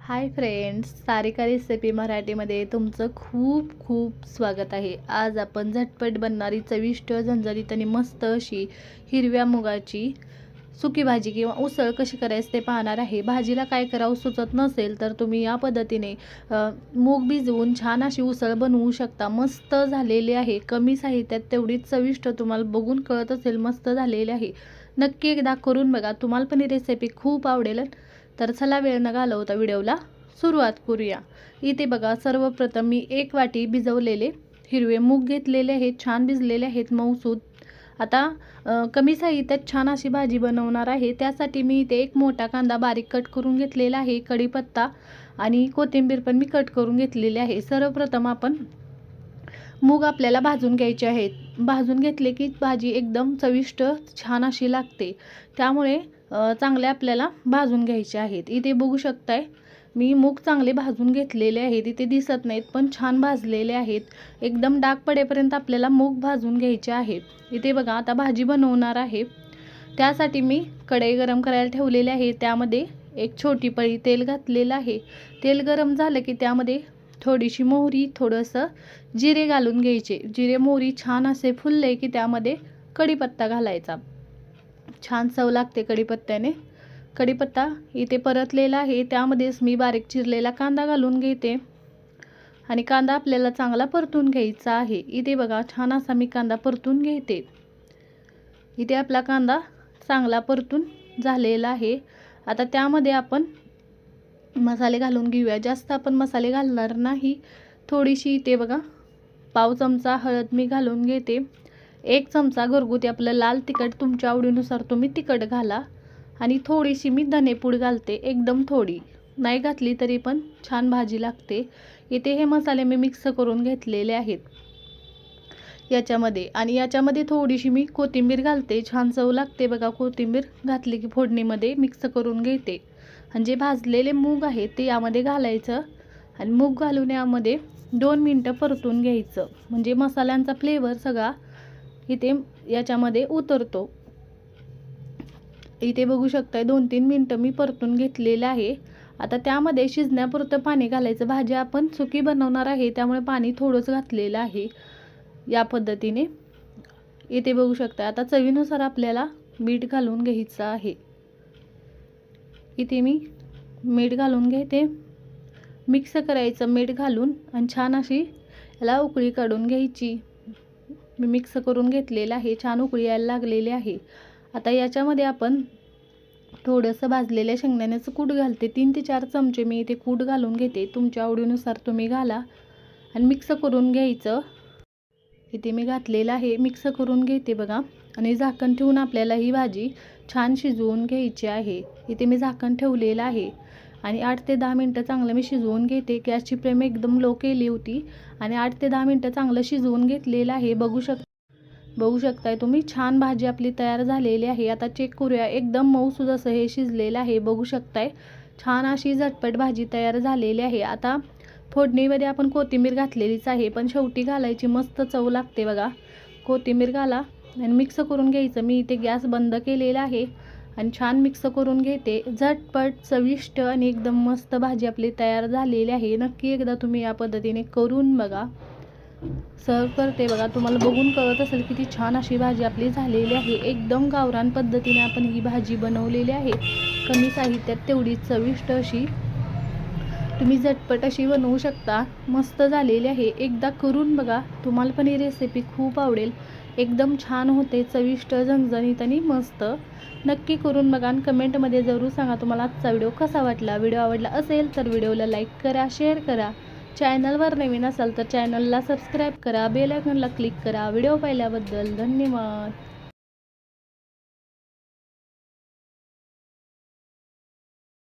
Hi friends, Sarika recipe मराठीमध्ये तुमचं खूप खूप स्वागत आहे। आज आपण झटपट बनणारी चविष्ट झणझणीत आणि मस्त अशी हिरव्या मुगाची सुकी भाजी किंवा उसळ कशी करायची ते पाहणार आहे। भाजीला काय करावं सुचत नसेल तर तुम्ही या पद्धतीने मूग भिजवून छान अशी उसळ बनवू शकता। मस्त झालेली आहे, कमी साहित्यात तेवढीच चविष्ट, तुम्हाला बघून कळत असेल मस्त झालेली आहे। नक्की एकदा करून बघा, तुम्हाला पण ही रेसिपी खूप आवडेल। तर चला वेळ न घालवता व्हिडिओला सुरुवात करूया। इथे बघा, सर्वप्रथम मी 1 वाटी भिजवलेले हिरवे मूग घेतलेले आहेत, छान भिजलेले आहेत मऊसूद। आता कमी साहित्यात छान अशी भाजी बनवणार आहे, त्यासाठी मी इथे 1 मोठा कांदा बारीक कट करून घेतलेला आहे, कढीपत्ता आणि कोथिंबीर पण मी कट करून घेतलेली आहे। सर्वप्रथम आपण मूग आपल्याला भाजून घ्यायचे आहेत। भाजून घेतले की भाजी एकदम चविष्ट छान अशी लागते, त्यामुळे चांगले आपल्याला भाजून घ्यायचे आहेत। इथे बघू शकताय मी मूग चांगले भाजून घेतलेले आहेत, इथे दिसत नाहीत पण छान भाजलेले आहेत। एकदम डाग पडेपर्यंत आपल्याला मूग भाजून घ्यायचे आहेत। इथे बघा, आता भाजी बनवणार आहे त्यासाठी मी कढई गरम करायला ठेवलेली आहे, त्यामध्ये 1 छोटी पळी तेल घातलेलं आहे। तेल गरम झालं की त्यामध्ये थोडीशी मोहरी, थोडंसं जिरे घालून घ्यायचे। जिरे मोहरी छान असे फुलले की त्यामध्ये कढीपत्ता घालायचा, छान चव लागते कढीपत्त्याने। कढीपत्ता इथे परतलेला आहे, त्यामध्येच मी बारीक चिरलेला कांदा घालून घेते आणि कांदा आपल्याला चांगला परतून घ्यायचा आहे। इथे बघा, छान असा मी कांदा परतून घेते। इथे आपला कांदा चांगला परतून झालेला आहे। आता त्यामध्ये आपण मसाले घालून घेऊया। जास्त आपण मसाले घालणार नाही, थोडीशी इथे बघा पाव चमचा हळद मी घालून घेते। 1 चमचा घरगुती आपलं लाल तिखट, तुमच्या आवडीनुसार तुम्ही तिखट घाला आणि थोडीशी मी धनेपूड घालते, एकदम थोडी, नाही घातली तरी पण छान भाजी लागते। इथे हे मसाले मी मिक्स करून घेतलेले आहेत याच्यामध्ये, आणि याच्यामध्ये थोडीशी मी कोथिंबीर घालते, छान चव लागते बघा। कोथिंबीर घातली की फोडणीमध्ये मिक्स करून घेते आणि जे भाजलेले मूग आहे ते यामध्ये घालायचं आणि मूग घालून यामध्ये 2 मिनिटं परतून घ्यायचं, म्हणजे मसाल्यांचा फ्लेवर सगळा इथे याच्यामध्ये उतरतो। इथे बघू शकताय 2-3 मिनिटं मी परतून घेतलेलं आहे। आता त्यामध्ये शिजण्यापुरतं पाणी घालायचं, भाजी आपण सुकी बनवणार आहे त्यामुळे पाणी थोडंच घातलेलं आहे या पद्धतीने। इथे बघू शकता, आता चवीनुसार आपल्याला मीठ घालून घ्यायचं आहे। इथे मी मीठ घालून घेते, मिक्स करायचं मीठ घालून आणि छान अशी याला उकळी काढून घ्यायची। मी मिक्स करून घेतलेलं आहे, छान उकळी यायला लागलेली आहे। आता याच्यामध्ये आपण थोडंसं भाजलेल्या शेंगदाण्याचं कूट घालते, 3 ते 4 चमचे मी इथे कूट घालून घेते, तुमच्या आवडीनुसार तुम्ही घाला आणि मिक्स करून घ्यायचं। इथे मी घातलेलं आहे, मिक्स करून घेते बघा, आणि झाकण ठेवून आपल्याला ही भाजी छान शिजवून घ्यायची आहे। इथे मी झाकण ठेवलेलं आहे आणि 8 ते 10 मिनिटं चांगलं मी शिजवून घेते। गॅसची फ्लेम एकदम लो केली होती आणि 8 ते 10 मिनिटं चांगलं शिजवून घेतलेलं आहे। बघू शकताय तुम्ही, छान भाजी आपली तयार झालेली आहे। आता चेक करूया, एकदम मऊसूद असं हे शिजलेलं आहे। बघू शकताय छान अशी झटपट भाजी तयार झालेली आहे। आता फोडणीमध्ये आपण कोथिंबीर घातलेलीच आहे, पण शेवटी घालायची, मस्त चव लागते बघा। कोथिंबीर घाला आणि मिक्स करून घ्यायचं। मी इथे गॅस बंद केलेला आहे आणि छान मिक्स करून घेते। झटपट चविष्ट आणि एकदम मस्त भाजी आपली तयार झालेली आहे। नक्की एकदा तुम्ही या पद्धतीने करून बघा। सर्व करते बघा, तुम्हाला बघून कळत असेल किती छान अशी भाजी आपली झालेली आहे। एकदम गावरान पद्धतीने आपण ही भाजी बनवलेली आहे, कमी साहित्यात तेवढीच चविष्ट अशी, तुम्ही झटपट अशी बनवू शकता। मस्त झालेली आहे, एकदा करून बघा, तुम्हाला पण ही रेसिपी खूप आवडेल। एकदम छान होते, चविष्ट, झणझणीत आणि मस्त। नक्की करून बघा आणि कमेंटमध्ये जरूर सांगा तुम्हाला आजचा व्हिडिओ कसा वाटला। व्हिडिओ आवडला असेल तर व्हिडिओला लाईक करा, शेअर करा, चॅनलवर नवीन असाल तर चॅनलला सबस्क्राईब करा, बेल आयकॉनला क्लिक करा। व्हिडिओ पाहिल्याबद्दल धन्यवाद।